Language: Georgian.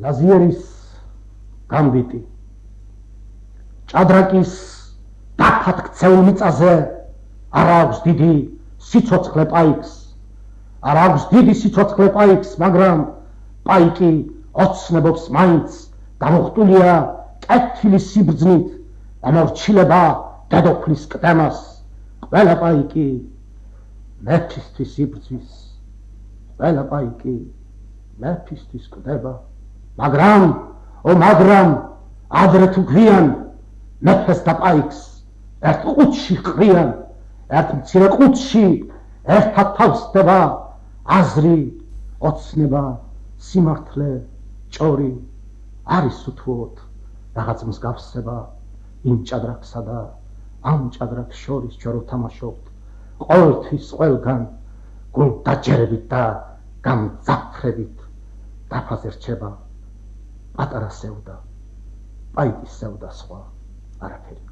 ლაზიერის გამბიტი ჭადრაკის დაფად ქცეულ მიწაზე არ აქვს დიდი სიცოცხლე პაიკს არ აქვს დიდი სიცოცხლე პაიკს მაგრამ პაიკი ოცნებობს მაინც დამუხტულია კეთილის სიბრძნით ამორჩილება დედოფლის კდემას ყველა პაიკი მეფისთვის იბრძვის ყველა პაიკი მეფისთვის კდება მაგრამ ადრე თუ გვიან მეფეს და პაიკს ერთ ყუთში ყრიან ერთ მცირე ყუთში ერთად თავსდება აზრი ოცნება სიმართლე ჭორი არის უთუოდ რაღაც მსგავსება იმ ჭადრაკსა და ამ ჭადრაკს შორის ჩვენ ვთამაშობთ ყოველთვის ყველგან გულდაჯერებით და გამძაფრებით დაფაზე რჩება პატარა სევდა პაიკის სევდა სხვა არაფერი